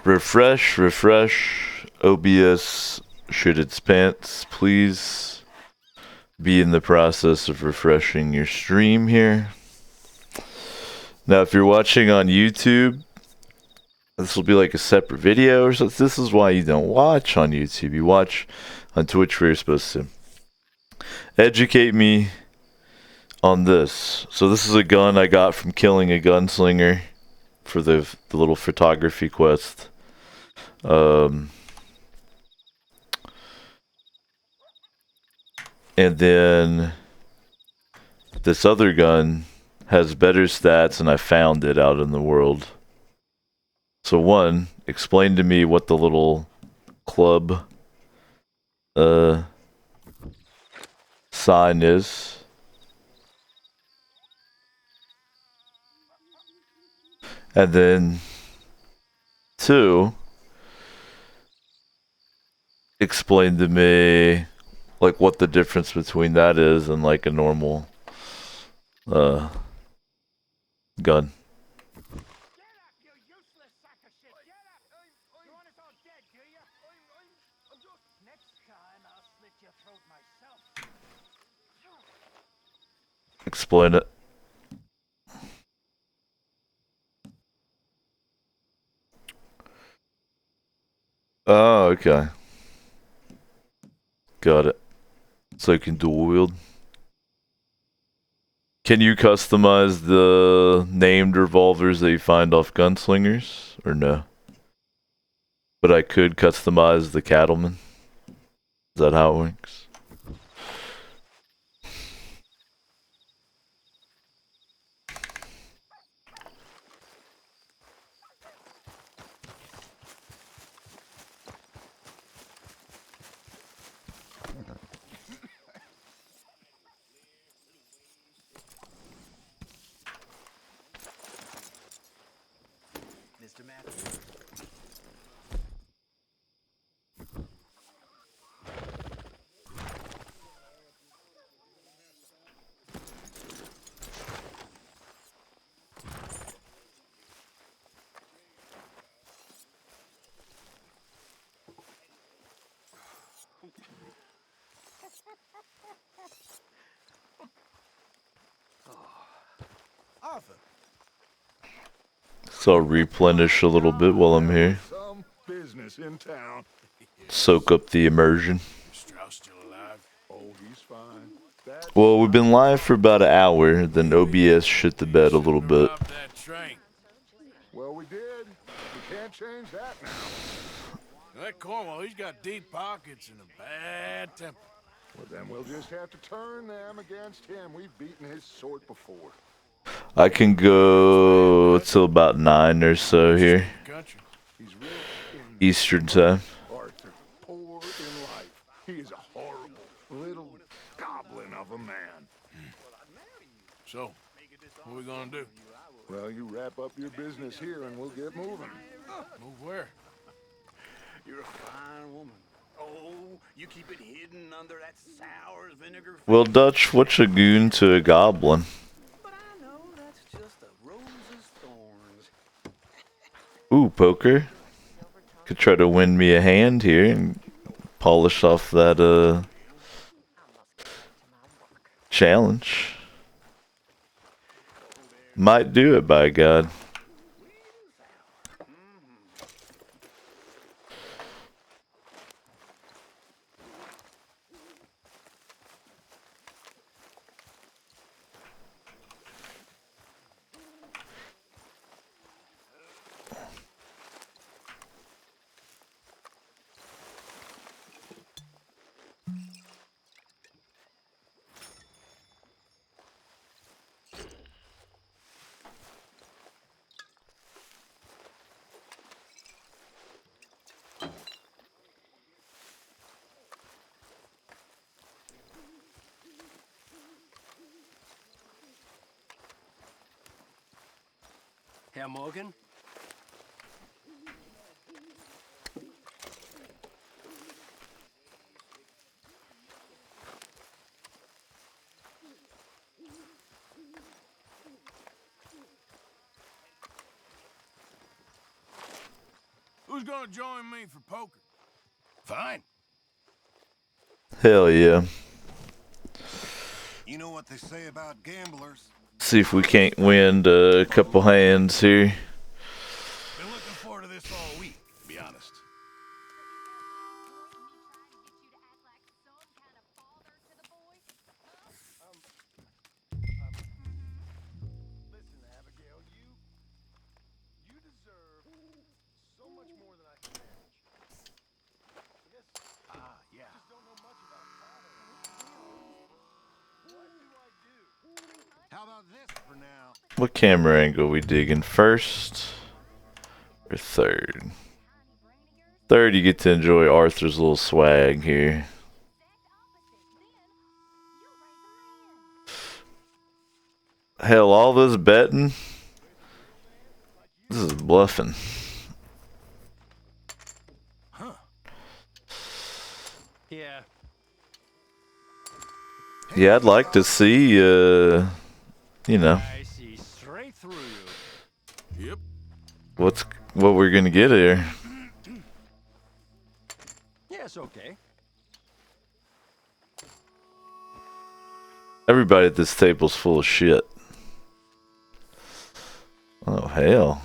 Refresh, refresh. OBS shit its pants. Please be in the process of refreshing your stream here. Now, if you're watching on YouTube, this will be like a separate video or something. This is why you don't watch on YouTube. You watch on Twitch where you're supposed to. Educate me on this. So this is a gun I got from killing a gunslinger for the little photography quest. And then this other gun has better stats, and I found it out in the world. So one, explain to me what the little club sign is. And then two, explain to me like what the difference between that is and like a normal gun. Explain it. Oh, okay. Got it. So you can dual wield. Can you customize the named revolvers that you find off gunslingers, or no? But I could customize the cattleman. Is that how it works? Mr. Matthews. Arthur. So I'll replenish a little bit while I'm here. Some business in town. Soak up the immersion. Strauss still alive? Oh, he's fine. That's Well, we've been live for about an hour, then OBS shit the bed a little bit. Robbed that train. well, we did. We can't change that now. That Cornwall, he's got deep pockets and a bad temper. Well, then we'll just have to turn them against him. We've beaten his sort before. I can go till about 9 or so here, Country. He's rich in Eastern time. Arthur, poor in life. He is a horrible little goblin of a man. So, what are we gonna do? Well, you wrap up your business here and we'll get moving. Move where? You're a fine woman. Oh, you keep it hidden under that sour as vinegar. Well, Dutch, what's a goon to a goblin? But I know that's just a rose's thorns. Ooh, poker. Could try to win me a hand here and polish off that challenge. Might do it, by God. Herr Morgan? Who's gonna join me for poker? Fine. Hell yeah. You know what they say about gamblers? See if we can't win a couple hands here. Been looking forward to this all week, to be honest. Listen, Abigail, you deserve so much more than I can manage. I guess Yeah. I just don't know much about father. What do I do? How about this for now? What camera angle we digging? First or third? Third, you get to enjoy Arthur's little swag here. Hell, all this betting? This is bluffing. Huh. Yeah. Yeah, I'd like to see, you know, I see straight through you. Yep. what we're gonna get here. Yes, okay. Everybody at this table's full of shit. Oh, hell.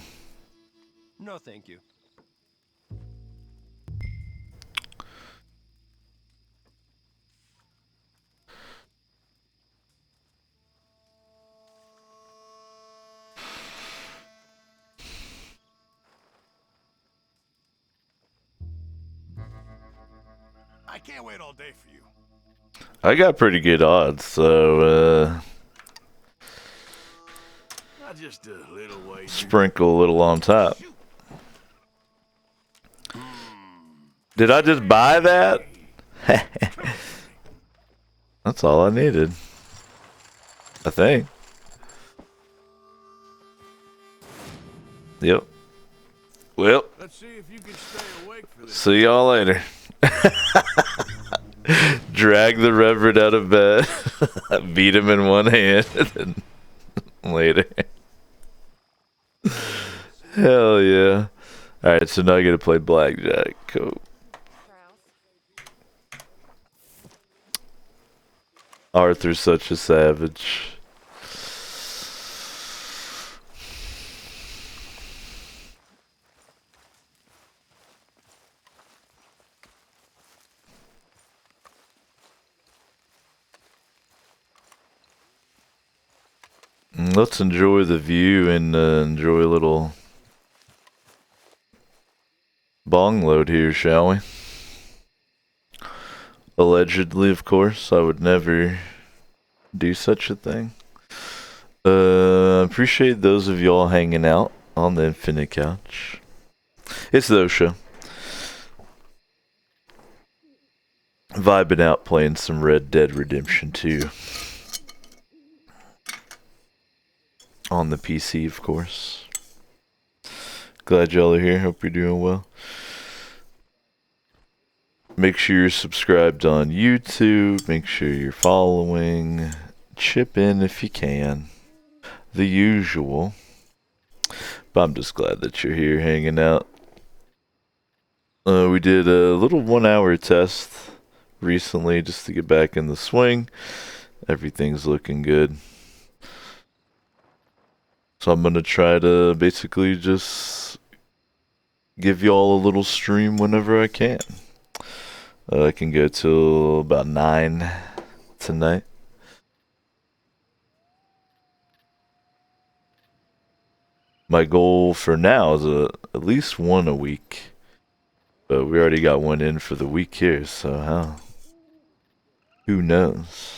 No, thank you. I can't wait all day for you. I got pretty good odds, so, Not just a little wager. sprinkle a little on top. Did I just buy that? That's all I needed. I think. Yep. Well, Let's see if you can stay awake for this. see y'all later. Drag the Reverend out of bed. Beat him in one hand. And then later. Hell yeah. Alright, so now I gotta play blackjack. Cool. Arthur's such a savage. Let's enjoy the view and enjoy a little bong load here, shall we? Allegedly, of course. I would never do such a thing. Appreciate those of y'all hanging out on the Infinite Couch. It's the Show. Vibing out playing some Red Dead Redemption 2. On the PC, of course. Glad y'all are here. Hope you're doing well. Make sure you're subscribed on YouTube. Make sure you're following. Chip in if you can. The usual. But I'm just glad that you're here hanging out. We did a little 1-hour test recently just to get back in the swing. Everything's looking good. So I'm going to try to basically just give y'all a little stream whenever I can. I can go till about 9 tonight. My goal for now is at least one a week. But we already got one in for the week here, so who knows?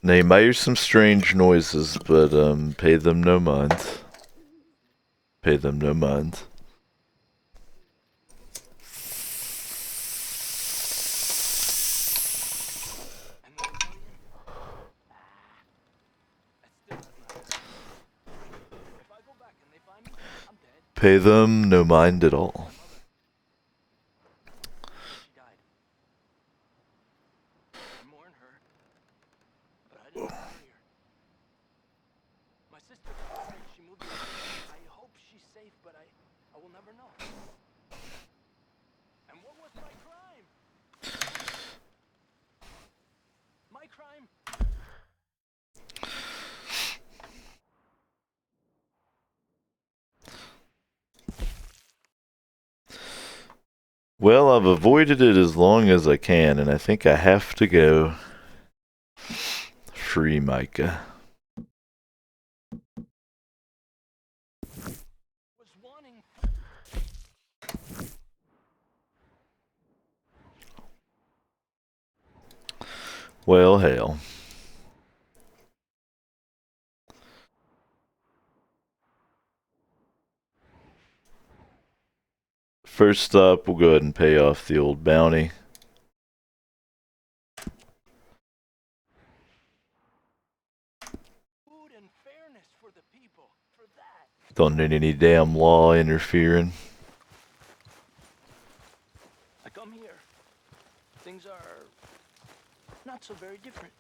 Now you might hear some strange noises, but pay them no mind. Pay them no mind. Pay them no mind at all. She died. I mourn her, but I didn't bury her. My sister said she moved away. I hope she's safe, but I will never know. And what was my crime? My crime. Well, I've avoided it as long as I can, and I think I have to go. Free Micah. Was wanting. Well, hell. First up, we'll go ahead and pay off the old bounty. Food and fairness for the people. For that. Don't need any damn law interfering. I come here. Things are not so very different.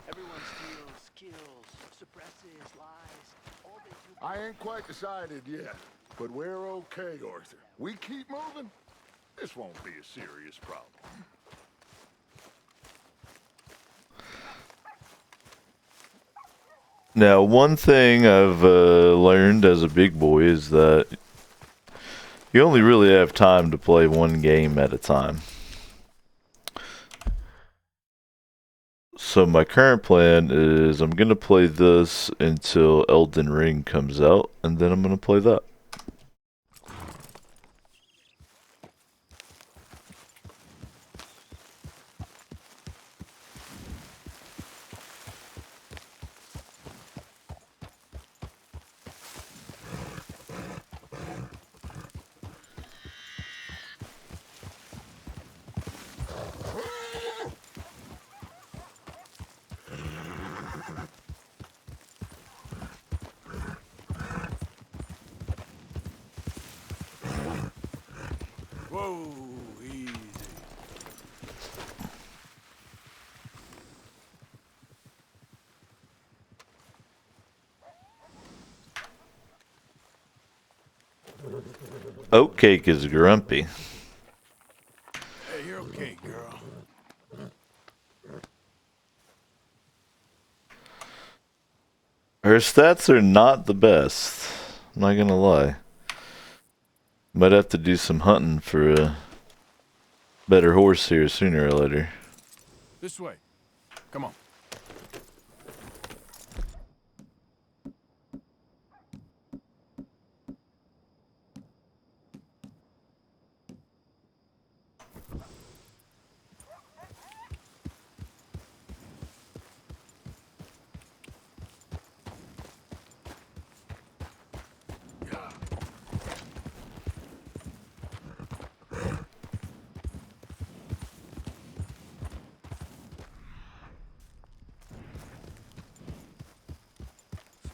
Everyone steals, kills, suppresses, lies. All they do. I ain't quite decided yet, but we're okay, Arthur. We keep moving. This won't be a serious problem. Now, one thing I've learned as a big boy is that you only really have time to play one game at a time. So my current plan is I'm going to play this until Elden Ring comes out, and then I'm going to play that. Whoa, easy. Oatcake is grumpy. Hey, you're okay, girl. Her stats are not the best. I'm not gonna lie. Might have to do some hunting for a better horse here sooner or later. This way. Come on.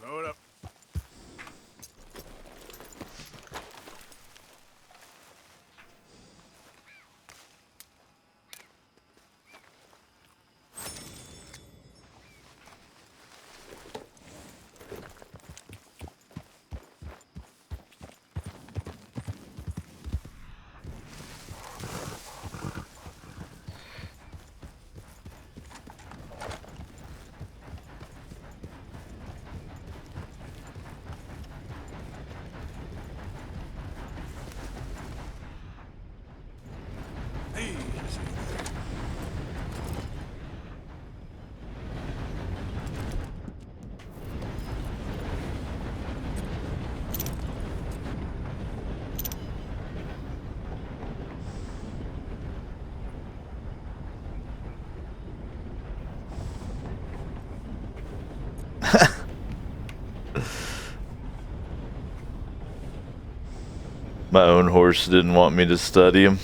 Slow it up. Easy. My own horse didn't want me to study him.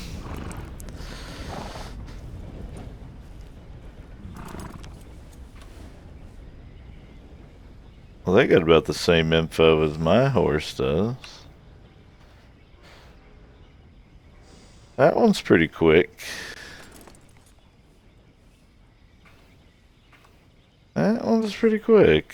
Well, they got about the same info as my horse does. That one's pretty quick. That one's pretty quick.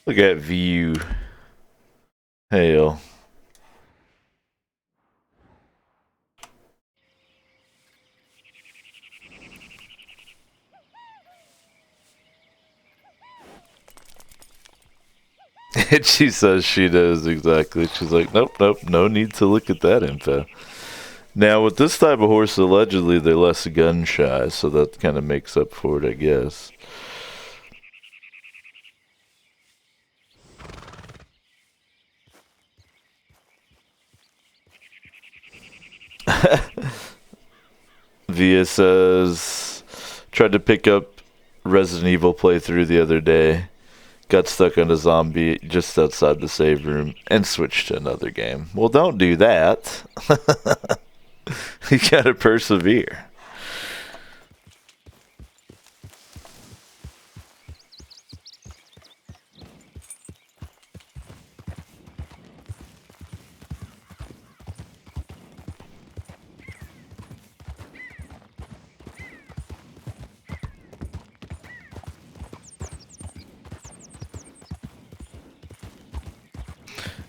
Look at view. Hell. And she says she knows exactly. She's like, nope, nope, no need to look at that info. Now, with this type of horse, allegedly, they're less gun shy, so that kind of makes up for it, I guess. Via says, tried to pick up Resident Evil playthrough the other day. Got stuck on a zombie just outside the save room and switched to another game. Well, don't do that. You gotta persevere.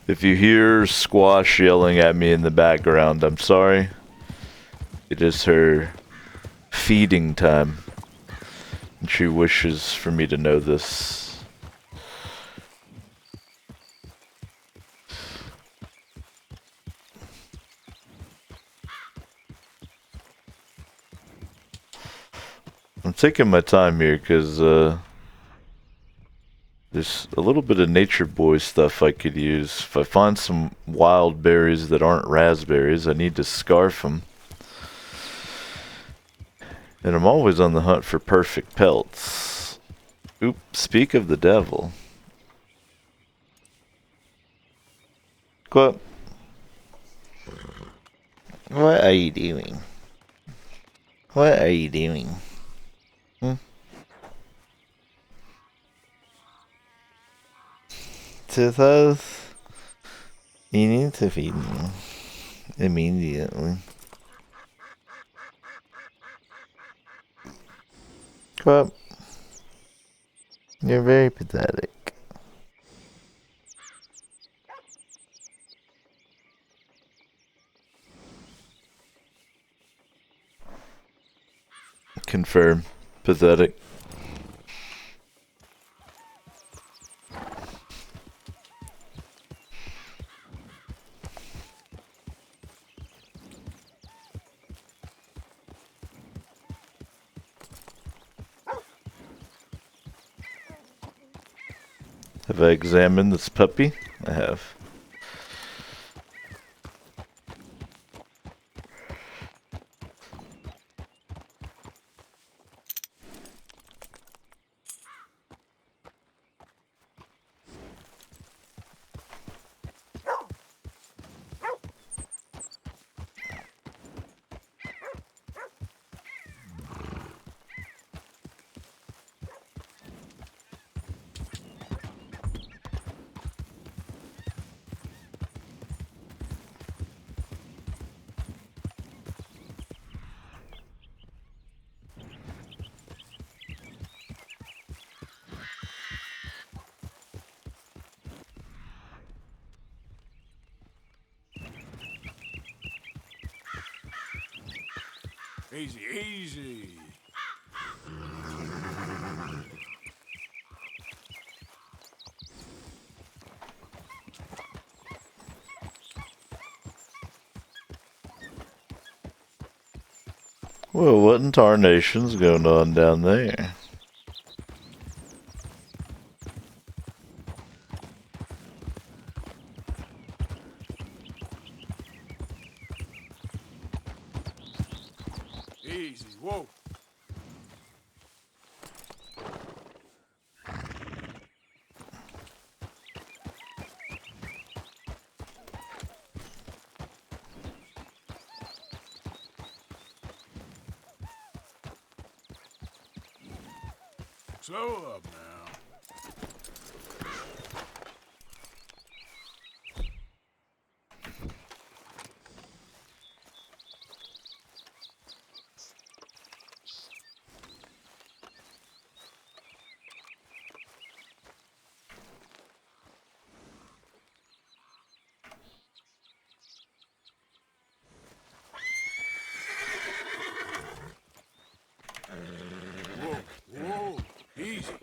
If you hear Squash yelling at me in the background, I'm sorry. It is her feeding time. And she wishes for me to know this. I'm taking my time here because there's a little bit of Nature Boy stuff I could use. If I find some wild berries that aren't raspberries, I need to scarf them. And I'm always on the hunt for perfect pelts. Oop, speak of the devil. What? What are you doing? What are you doing? Tithos, you need to feed me immediately. Well, you're very pathetic. Confirm. Pathetic. Have I examined this puppy? I have. Easy, easy. Well, what in tarnation's going on down there? Easy, whoa. Slow up now. Whoa, easy.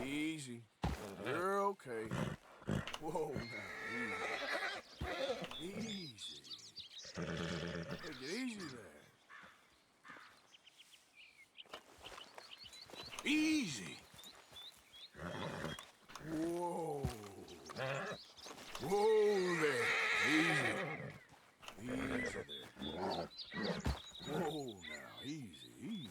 Easy. You're okay. Whoa, now, easy. Easy. Take it easy there. Easy. Whoa. Whoa there. Easy. Easy there. Whoa, now, easy, easy.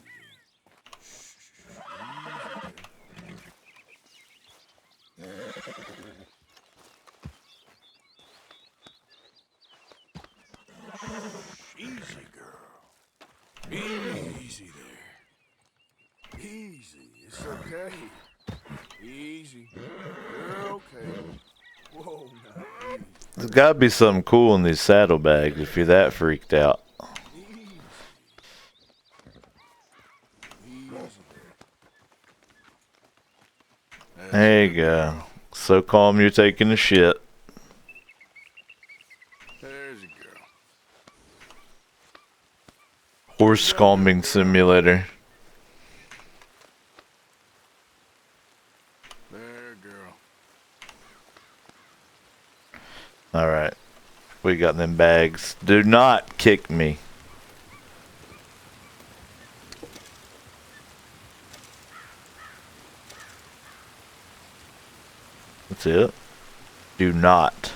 Easy, girl. Easy there. Easy. It's okay. Easy. You're okay. Whoa, now. Easy. There's gotta be something cool in these saddlebags if you're that freaked out. Easy. Easy there. There you go. So calm you're taking a shit. There's a girl. Horse calming simulator. There, girl. Alright. We got them bags. Do not kick me. That's it. Do not.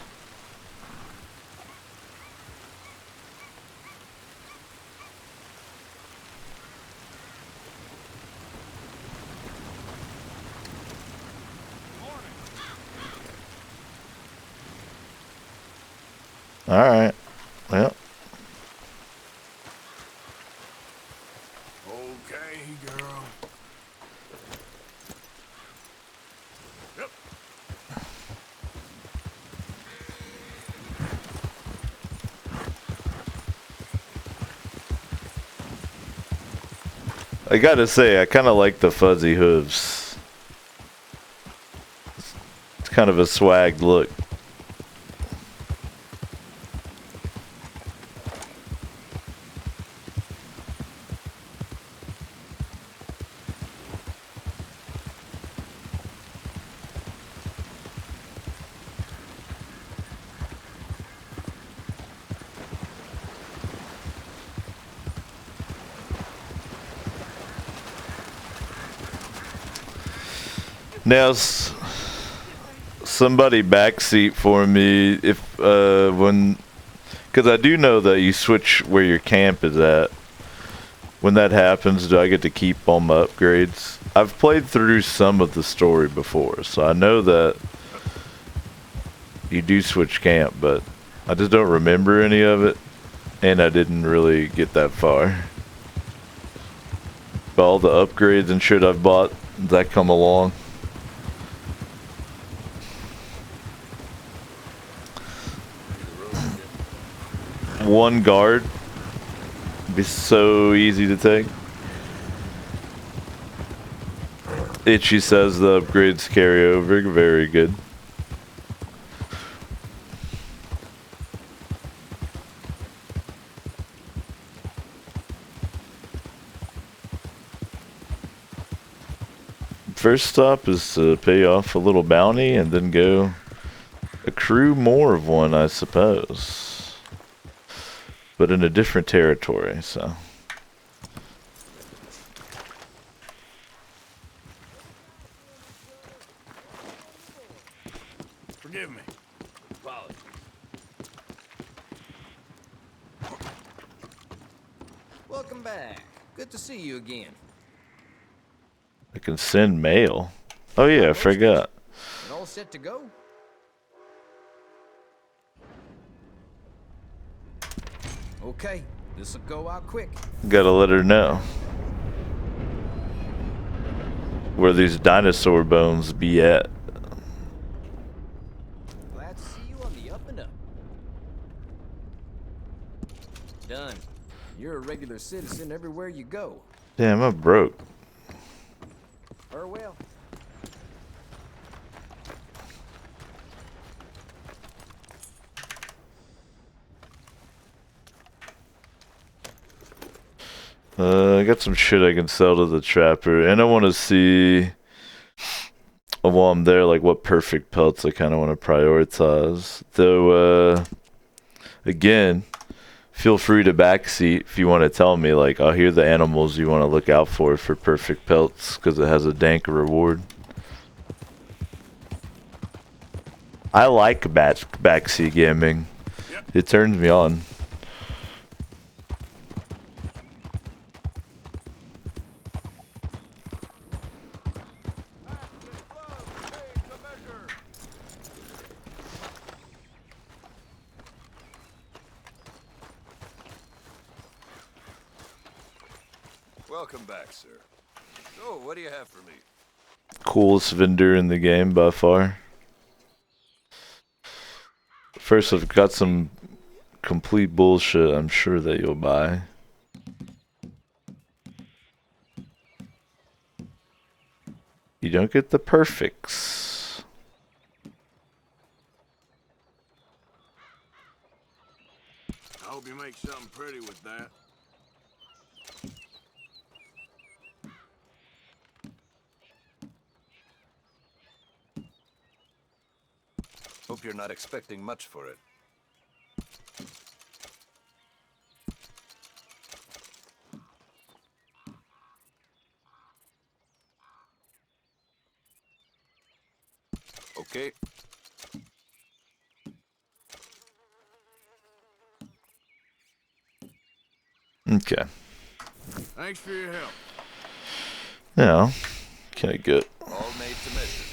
Alright. Well, Okay, girl. Yep. I gotta say, I kind of like the fuzzy hooves. It's kind of a swag look. Now, somebody backseat for me if because I do know that you switch where your camp is at. When that happens, do I get to keep all my upgrades? I've played through some of the story before, so I know that you do switch camp, but I just don't remember any of it, and I didn't really get that far. But all the upgrades and shit I've bought, that come along. One guard be so easy to take. Itchy says the upgrades carry over. Very good. First stop is to pay off a little bounty and then go accrue more of one, I suppose. But in a different territory, so. Forgive me. Apologies. Welcome back. Good to see you again. I can send mail. Oh yeah, I forgot. And all set to go? Okay, this'll go out quick. Gotta let her know. where these dinosaur bones be at. Glad to see you on the up and up. Done. You're a regular citizen everywhere you go. Damn, I'm broke. Or well. I got some shit I can sell to the trapper, and I want to see, while I'm there, like what perfect pelts I kind of want to prioritize. Though, again, feel free to backseat if you want to tell me, like, I'll hear the animals you want to look out for perfect pelts, because it has a dank reward. I like backseat gaming. It turns me on. Welcome back, sir. So, what do you have for me? Coolest vendor in the game by far. First, I've got some complete bullshit I'm sure that you'll buy. You don't get the perfects. I hope you make something pretty with that. Hope you're not expecting much for it. Okay. Okay. Thanks for your help. Now, can I get? All made to measure.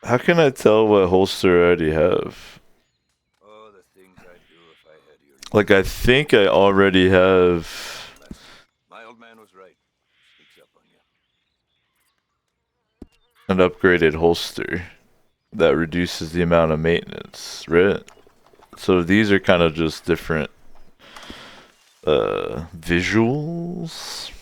How can I tell what holster I already have? Oh, the things I'd do if I had your... Like, I think I already have My old man was right. Sneaks up on you. an upgraded holster that reduces the amount of maintenance, right? So these are kind of just different visuals.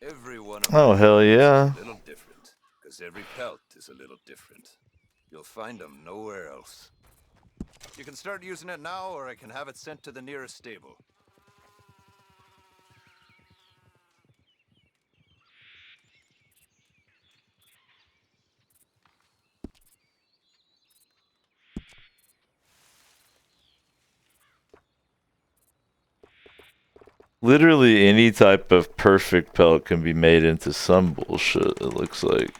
Every one of Oh, my hell pelts yeah. is a little different, because every pelt is a little different. You'll find them nowhere else. You can start using it now, or I can have it sent to the nearest stable. Literally any type of perfect pelt can be made into some bullshit, it looks like.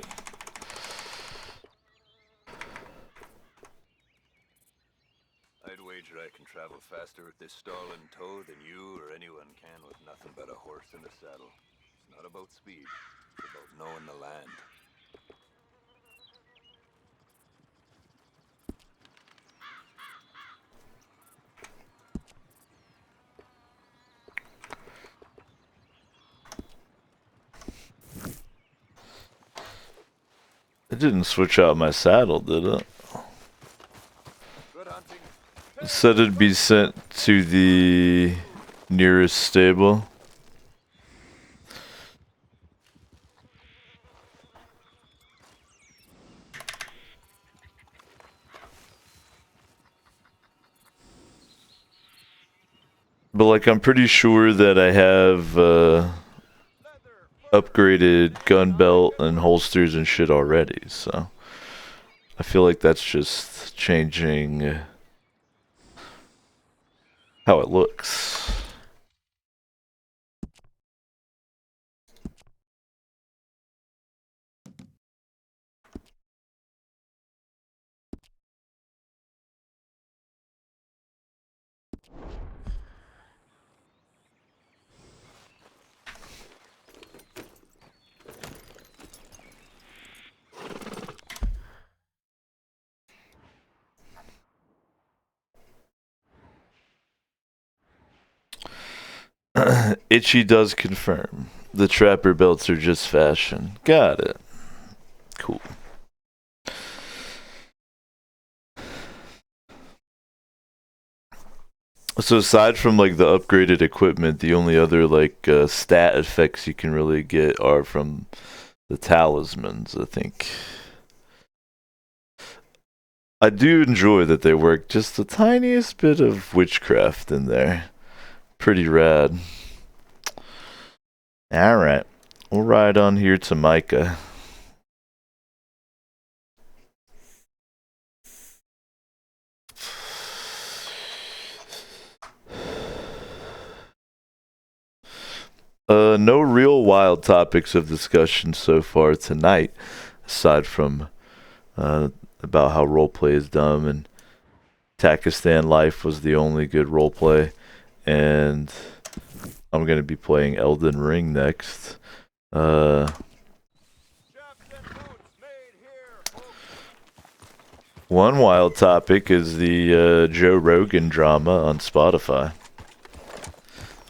I'd wager I can travel faster with this stall in tow than you or anyone can with nothing but a horse and a saddle. It's not about speed, it's about knowing the land. It didn't switch out my saddle, did it? Good hunting. It said it'd be sent to the nearest stable. But like, I'm pretty sure that I have upgraded gun belt and holsters and shit already, so I feel like that's just changing how it looks. Itchy does confirm. The trapper belts are just fashion. Got it. Cool. So aside from like the upgraded equipment, the only other like stat effects you can really get are from the talismans, I think. I do enjoy that they work just the tiniest bit of witchcraft in there. Pretty rad. Alright. We'll ride on here to Micah. No real wild topics of discussion so far tonight, aside from about how roleplay is dumb and Takistan Life was the only good roleplay, and I'm gonna be playing Elden Ring next. One wild topic is the Joe Rogan drama on Spotify.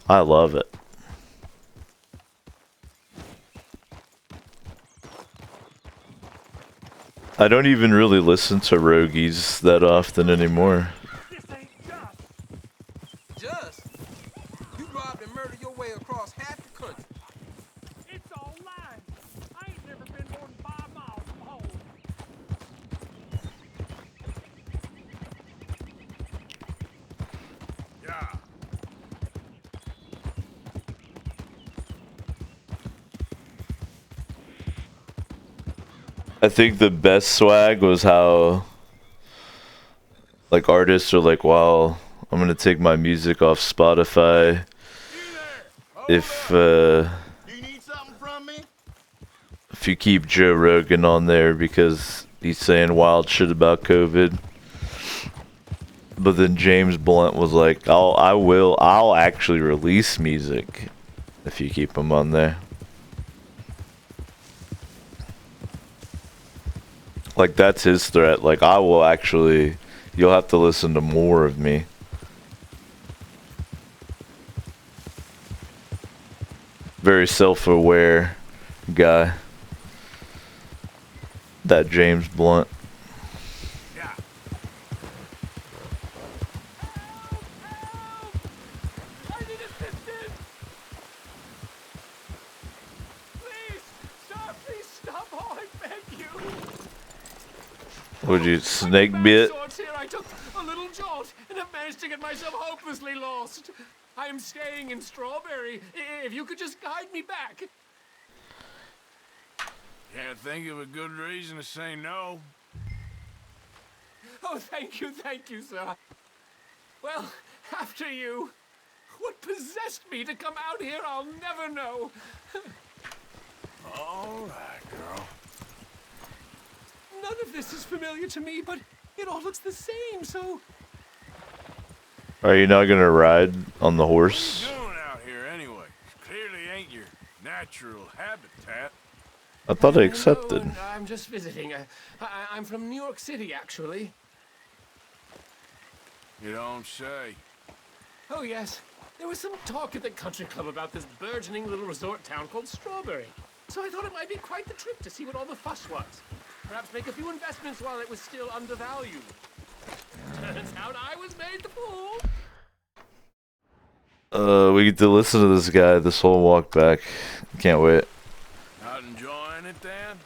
I love it. I don't even really listen to Rogies that often anymore. This ain't just. You robbed and murdered your way across half the country. It's all lies. I ain't never been more than 5 miles from home. Yeah. I think the best swag was how like artists are like, wow, I'm gonna take my music off Spotify if Do you need something from me? if you keep Joe Rogan on there because he's saying wild shit about COVID. But then James Blunt was like, I'll actually release music if you keep him on there. Like, that's his threat. Like, I will actually, you'll have to listen to more of me. Very self-aware guy. That James Blunt. Yeah. I need assistance! Please! Please stop! Oh, I beg you! Would you snake bit? Here I took a little jolt and have managed to get myself hopelessly lost. I am staying in Strawberry. If you could just guide me back. Can't think of a good reason to say no. Oh, thank you, sir. Well, after you. What possessed me to come out here, I'll never know. All right, girl. None of this is familiar to me, but it all looks the same, so... Are you not gonna ride on the What are horse? you doing out here anyway? Clearly ain't your natural habitat. I thought I No, accepted. I'm just visiting. I'm from New York City, actually. You don't say. Oh, yes. There was some talk at the country club about this burgeoning little resort town called Strawberry. So I thought it might be quite the trip to see what all the fuss was. Perhaps make a few investments while it was still undervalued. Turns out I was made the fool. We get to listen to this guy this whole walk back. Can't wait. Not enjoying it, then?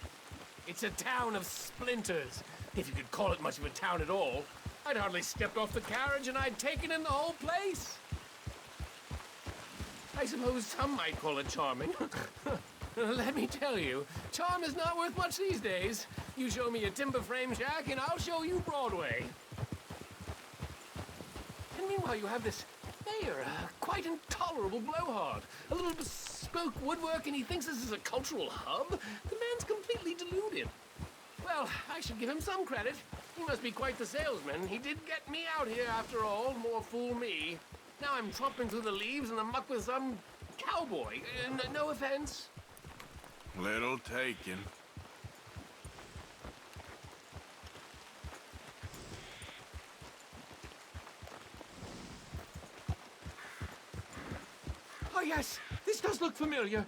It's a town of splinters, if you could call it much of a town at all. I'd hardly stepped off the carriage and I'd taken in the whole place. I suppose some might call it charming. Let me tell you, charm is not worth much these days. You show me a timber frame shack and I'll show you Broadway. And meanwhile you have this mayor, a quite intolerable blowhard. A little bespoke woodwork and he thinks this is a cultural hub? The man's completely deluded. Well, I should give him some credit. He must be quite the salesman. He did get me out here after all. More fool me. Now I'm tromping through the leaves in the muck with some cowboy. No offense. Little taken. Oh, yes. This does look familiar.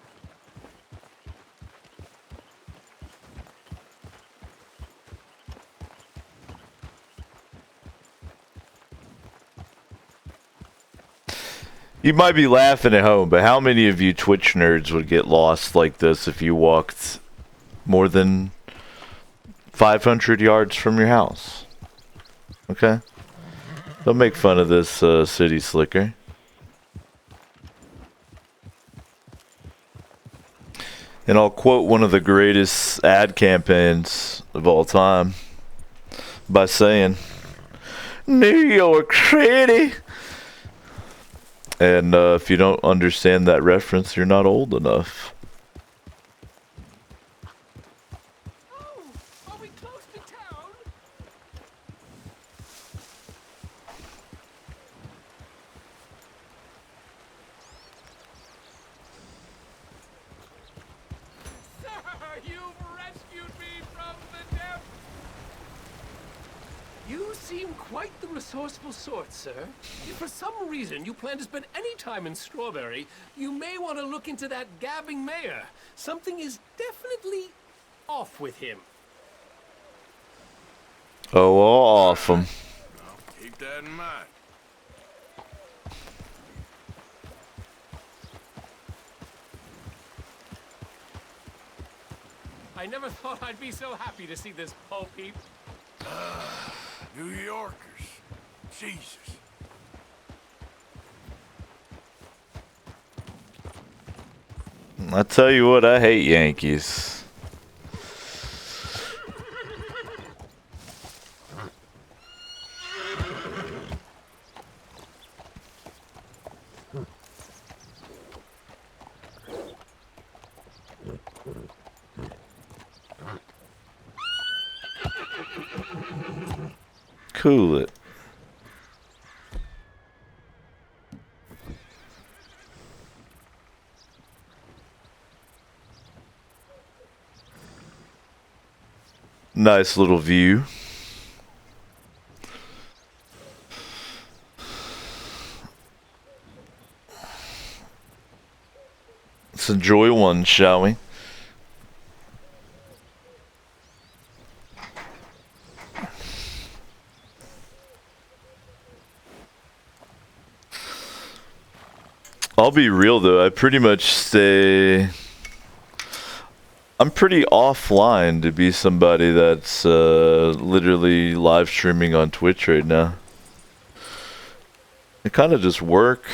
You might be laughing at home, but how many of you Twitch nerds would get lost like this if you walked more than 500 yards from your house? Okay? Don't make fun of this city slicker. And I'll quote one of the greatest ad campaigns of all time by saying, New York City! And if you don't understand that reference, you're not old enough. Oh, are we close to town? Sir, you've rescued me from the depths. You seem quite the resourceful sort, sir. If for some reason you plan to spend any time in Strawberry, you may want to look into that gabbing mayor. Something is definitely off with him. Oh, off him. I'll keep that in mind. I never thought I'd be so happy to see this Bo Peep. New Yorkers. Jesus. I tell you what, I hate Yankees. Cool it. Nice little view. Let's enjoy one, shall we? I'll be real though, I pretty much stay... I'm pretty offline to be somebody that's literally live streaming on Twitch right now. I kind of just work,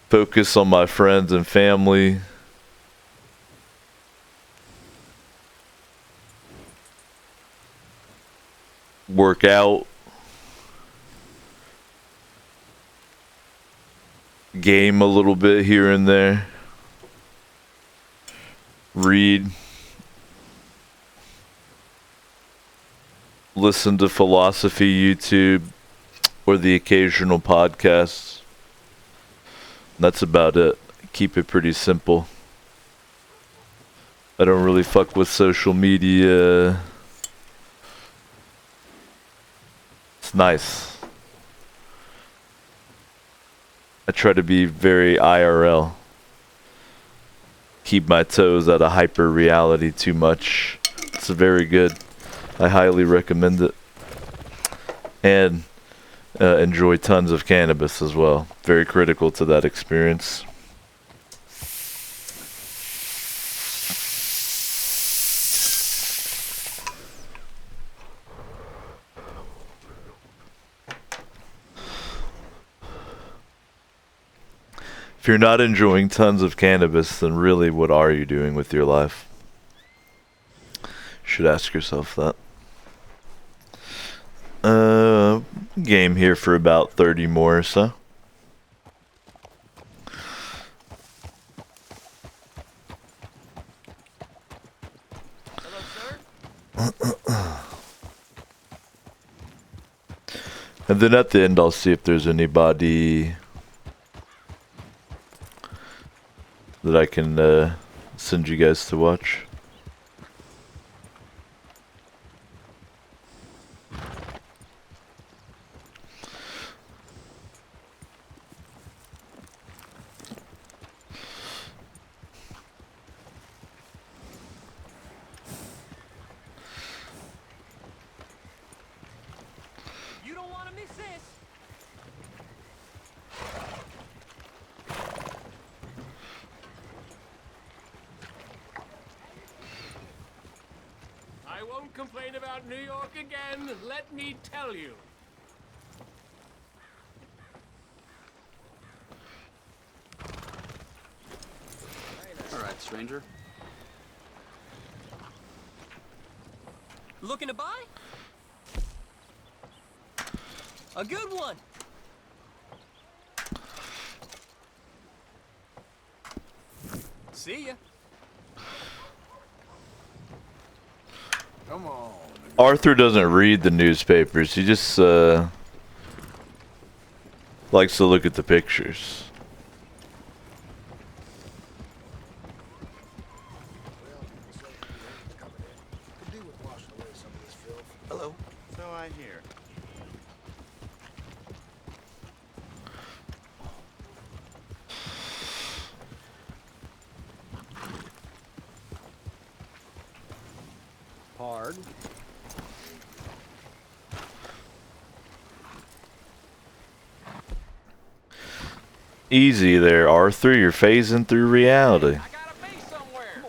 focus on my friends and family, work out, game a little bit here and there, read, listen to philosophy YouTube or the occasional podcasts. That's about it. Keep it pretty simple. I don't really fuck with social media. It's nice. I try to be very IRL. Keep my toes out of hyper reality too much. It's very good. I highly recommend it. And enjoy tons of cannabis as well. Very critical to that experience. If you're not enjoying tons of cannabis, then really what are you doing with your life? You should ask yourself that. Game here for about 30 more or so. Hello, sir. And then at the end, I'll see if there's anybody that I can send you guys to watch. You don't want to miss this. I won't complain about New York again, let me tell you. All right, stranger. Looking to buy? A good one. See ya. Come on. Arthur doesn't read the newspapers. He just likes to look at the pictures. Hello. So I hear. Pard. Easy there, Arthur. You're phasing through reality. I got a base somewhere.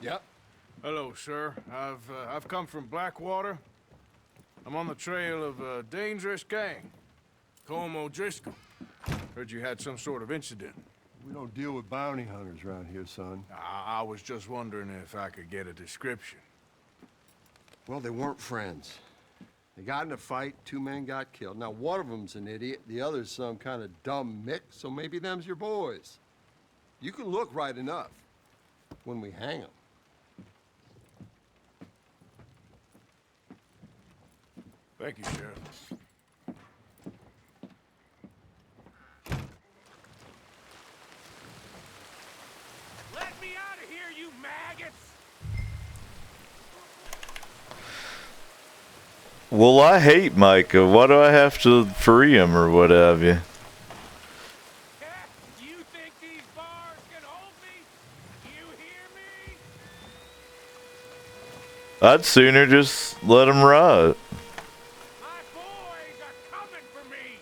Yep. Hello, sir. I've come from Blackwater. I'm on the trail of a dangerous gang. Colm O'Driscoll. Heard you had some sort of incident. We don't deal with bounty hunters around here, son. I was just wondering if I could get a description. Well, they weren't friends. They got in a fight, 2 men got killed. Now, one of them's an idiot, the other's some kind of dumb mix, so maybe them's your boys. You can look right enough when we hang them. Thank you, Sheriff. Let me out of here, you maggots! Well, I hate Micah. Why do I have to free him or what have you? You think these bars can hold me? You hear me? I'd sooner just let him rot. My boys are coming for me!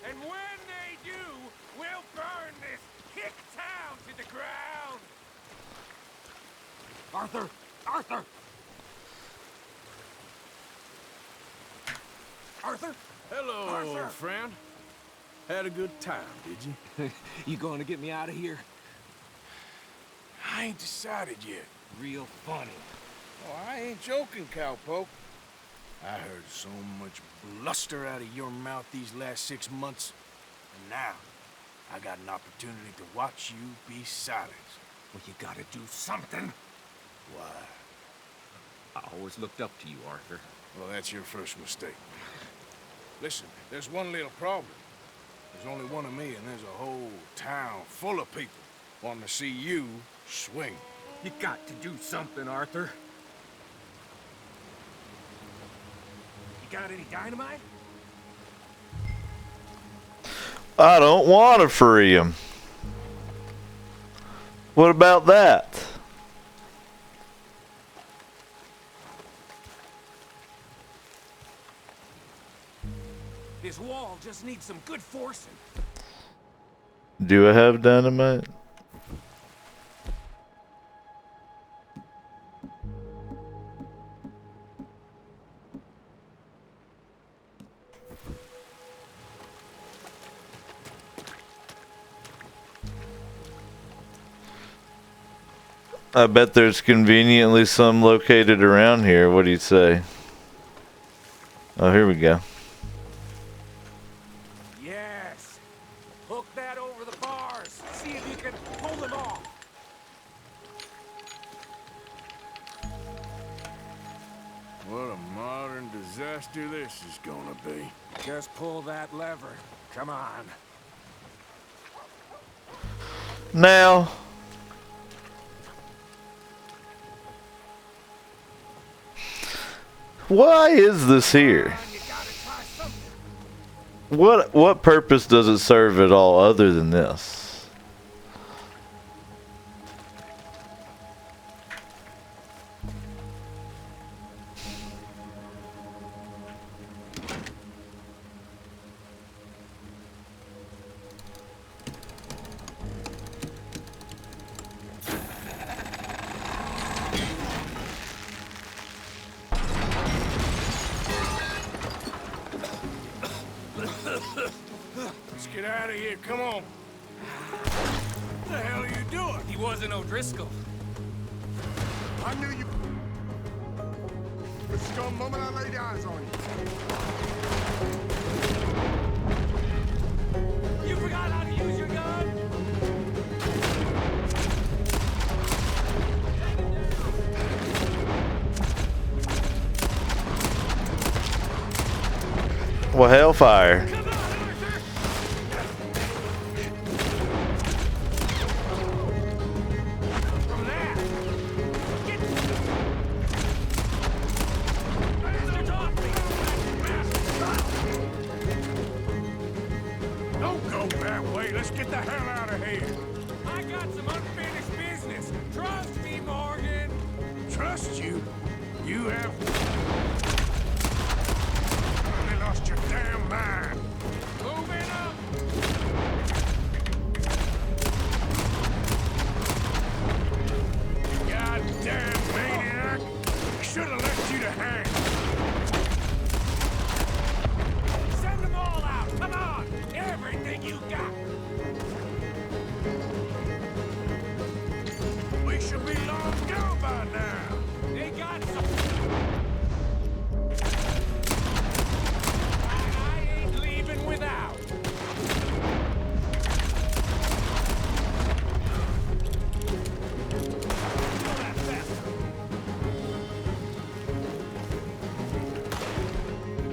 And when they do, we'll burn this hick town to the ground! Arthur! Arthur! Arthur? Hello, Arthur. old friend. Had a good time, did you? You going to get me out of here? I ain't decided yet. Real funny. Oh, I ain't joking, cowpoke. I heard so much bluster out of your mouth these last 6 months. And now, I got an opportunity to watch you be silenced. Well, you gotta do something. Why? I always looked up to you, Arthur. Well, that's your first mistake. Listen, there's one little problem. There's only one of me, and there's a whole town full of people wanting to see you swing. You got to do something, Arthur. You got any dynamite? I don't want to free him. What about that? This wall just needs some good forcing. Do I have dynamite? I bet there's conveniently some located around here. What do you say? Oh, here we go. Yes. Hook that over the bars. See if you can pull them off. What a modern disaster this is gonna be. Just pull that lever. Come on. Now, why is this here? What purpose does it serve at all other than this? Let's get out of here. Come on. What the hell are you doing? He wasn't O'Driscoll. I knew you. The scum moment I laid eyes on you. You forgot how to use your gun? Well, hellfire. Don't go that way. Let's get the hell out of here. I got some unfinished business. Trust me, Morgan. Trust you? You have... You lost your damn mind. Moving up. Goddamn maniac. I should have left you to hang. Send them all out. Come on. Everything you got. We should be long gone by now. They got some. I ain't leaving without.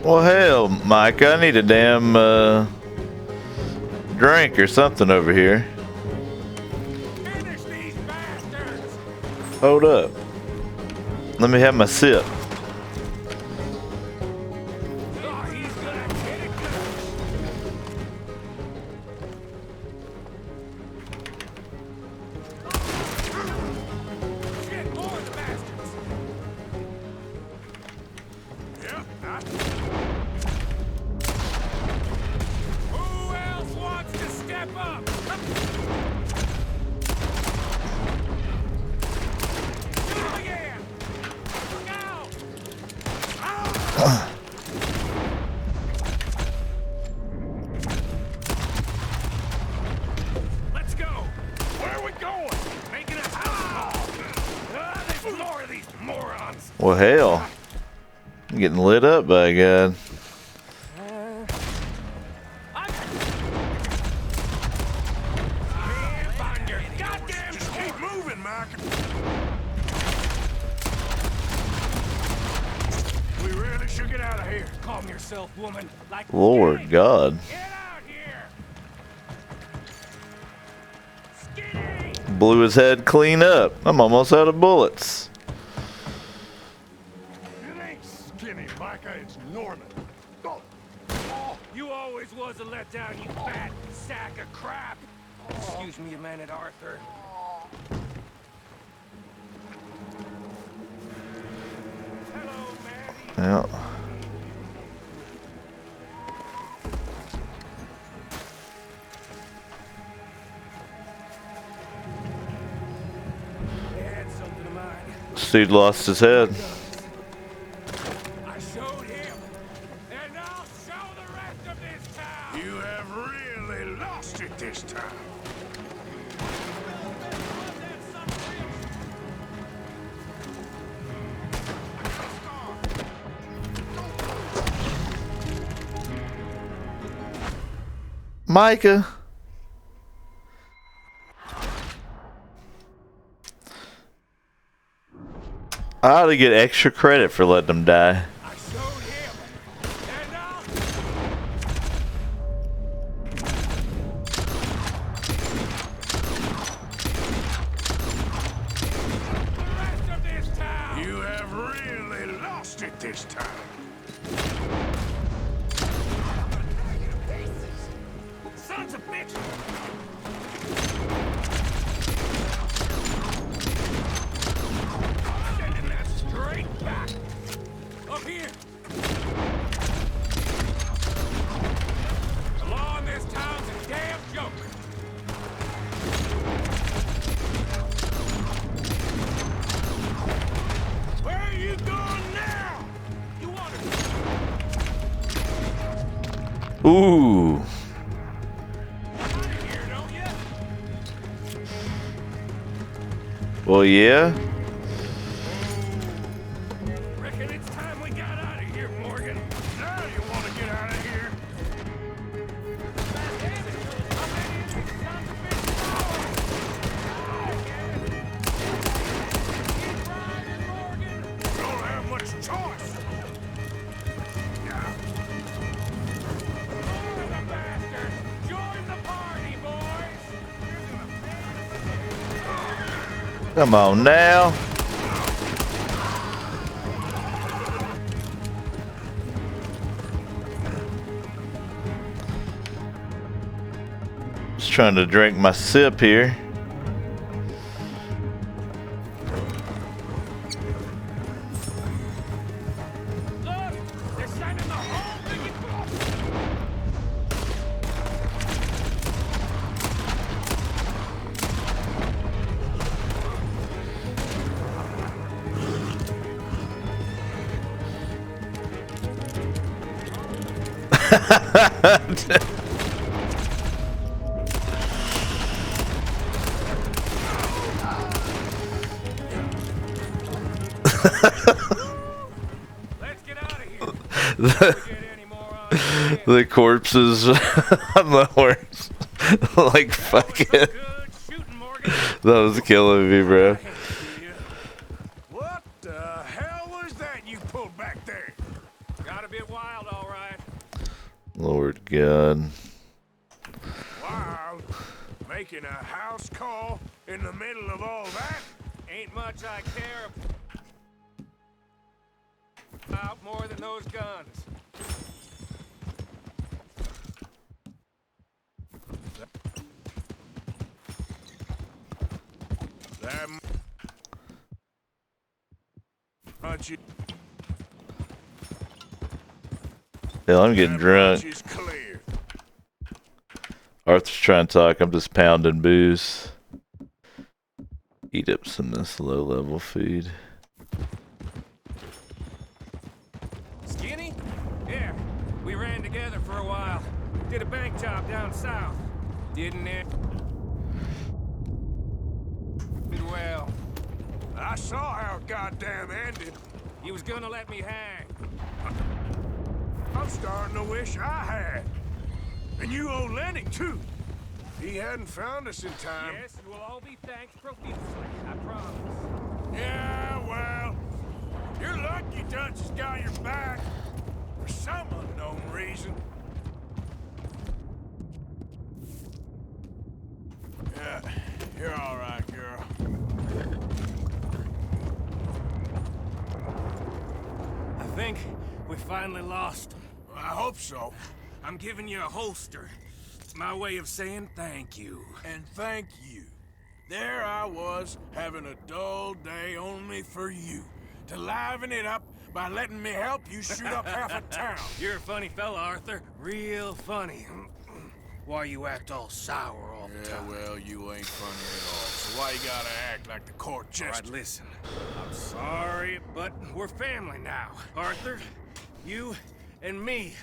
Well, hell, Mike, I need a damn drink or something over here. Finish these bastards. Hold up. Let me have my sip. Oh, he's gonna get it good. Shit, more of the bastards. Yep, Who else wants to step up? Do it again. Look out. let's go. Where are we going? Making a house call. There's more of these morons. Well, hell. I'm getting lit up by a god. Find your goddamn. Just keep moving, Mike. We really should get out of here. Calm yourself, woman. Like Lord God. Get out here. Skinny. Blew his head clean up. I'm almost out of bullets. It ain't Skinny, Micah. It's Norman. Go. You always was a letdown, you fat sack of crap. Excuse me a minute, Arthur. Hello, Maddie. Yeah. They had something of mine. This dude lost his head. I showed him, and I'll show the rest of this town. You have really lost it this time. Micah. I ought to get extra credit for letting them die. I showed him. And I'll... The rest of this town. You have really lost it this time. Sons of bitches. Sending that straight back. Up here. The law in this town's a damn joke. Where are you going now? You want to Ooh. out of here, don't you? Well, yeah. Reckon it's time we got out of here, Morgan. Now you want to get out of here? Don't have much choice. Join the party, boys! Come on now. Just trying to drink my sip here. Look! They're sending the whole thing Let's get out of here. Before we get any more on here. The corpses on the horse. Like, fuck it. Good shooting, Morgan. That was killing me, bro. What the hell was that you pulled back there? Got a bit wild, all right. Lord God. Wild? Making a house call in the middle of all that? Ain't much I care about more than those guns. That much Hell, I'm getting drunk. is clear. Arthur's trying to talk. I'm just pounding booze. Eat up some of this low-level food. Skinny? Yeah, we ran together for a while. Did a bank job down south. Didn't it? Well, I saw how it goddamn ended. he was gonna let me hang. I'm starting to wish I had. And you owe Lenny, too. He hadn't found us in time. Yes, and we'll all be thanked profusely, I promise. Yeah, well, you're lucky Dutch has got your back. For some unknown reason. Yeah, you're all right, girl. I think we finally lost him. I hope so. I'm giving you a holster. It's my way of saying thank you. And thank you. There I was, having a dull day only for you. To liven it up by letting me help you shoot up half a town. You're a funny fella, Arthur. Real funny. Why you act all sour all the Yeah, time? well, you ain't funny at all. So why you gotta act like the court All right, jester? listen. I'm sorry, but we're family now. Arthur, you and me.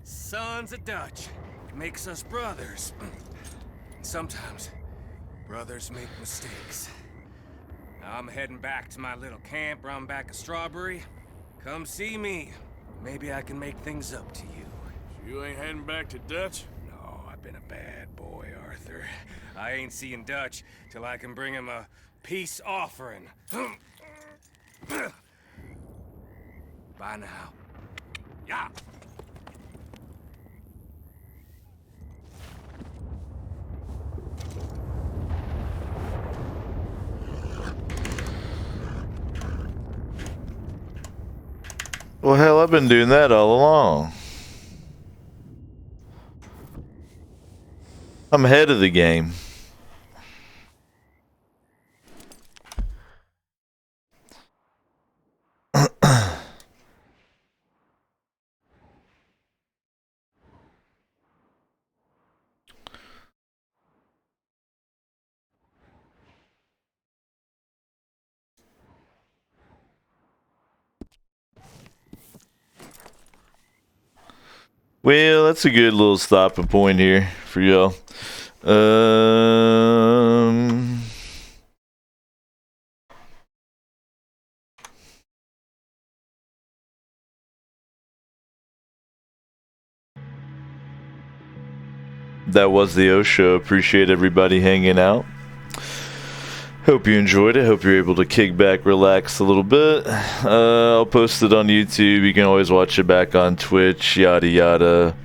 Sons of Dutch. Makes us brothers. Sometimes, brothers make mistakes. Now I'm heading back to my little camp round back of Strawberry. Come see me. Maybe I can make things up to you. You ain't heading back to Dutch? No, I've been a bad boy, Arthur. I ain't seeing Dutch till I can bring him a peace offering. Bye now. Yeah. Well, hell, I've been doing that all along. I'm ahead of the game. Well, that's a good little stopping point here for y'all. That was the O Show. Appreciate everybody hanging out. Hope you enjoyed it. Hope you're able to kick back, relax a little bit. I'll post it on YouTube. You can always watch it back on Twitch, yada yada.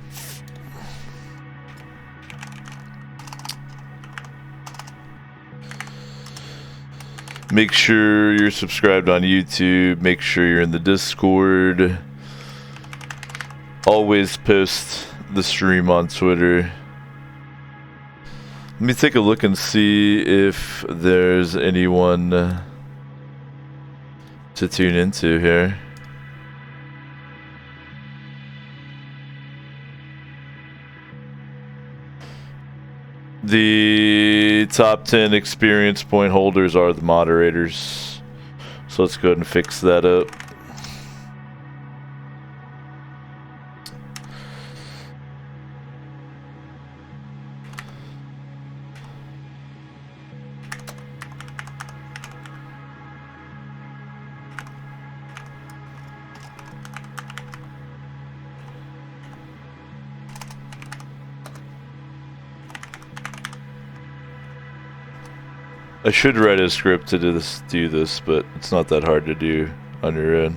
Make sure you're subscribed on YouTube. Make sure you're in the Discord. Always post the stream on Twitter. Let me take a look and see if there's anyone to tune into here. The top 10 experience point holders are the moderators. So let's go ahead and fix that up. I should write a script to do this, but it's not that hard to do on your own.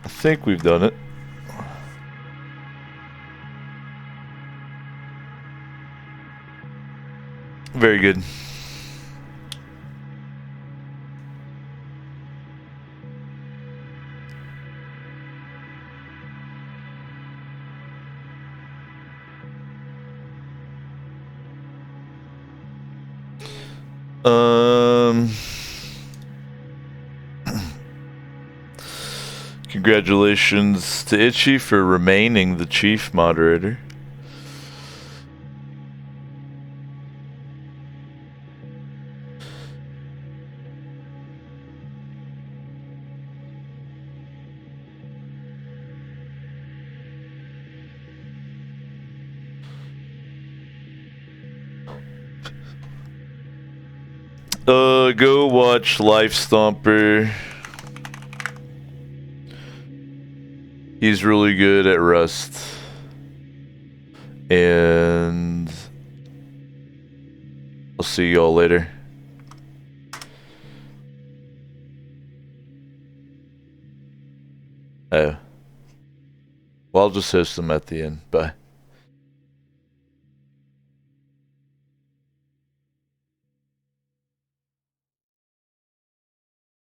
I think we've done it. Very good. Congratulations to Itchy for remaining the chief moderator. Go watch Life Stomper. He's really good at Rust. And I'll see y'all later. Oh. Well, I'll just host them at the end. Bye.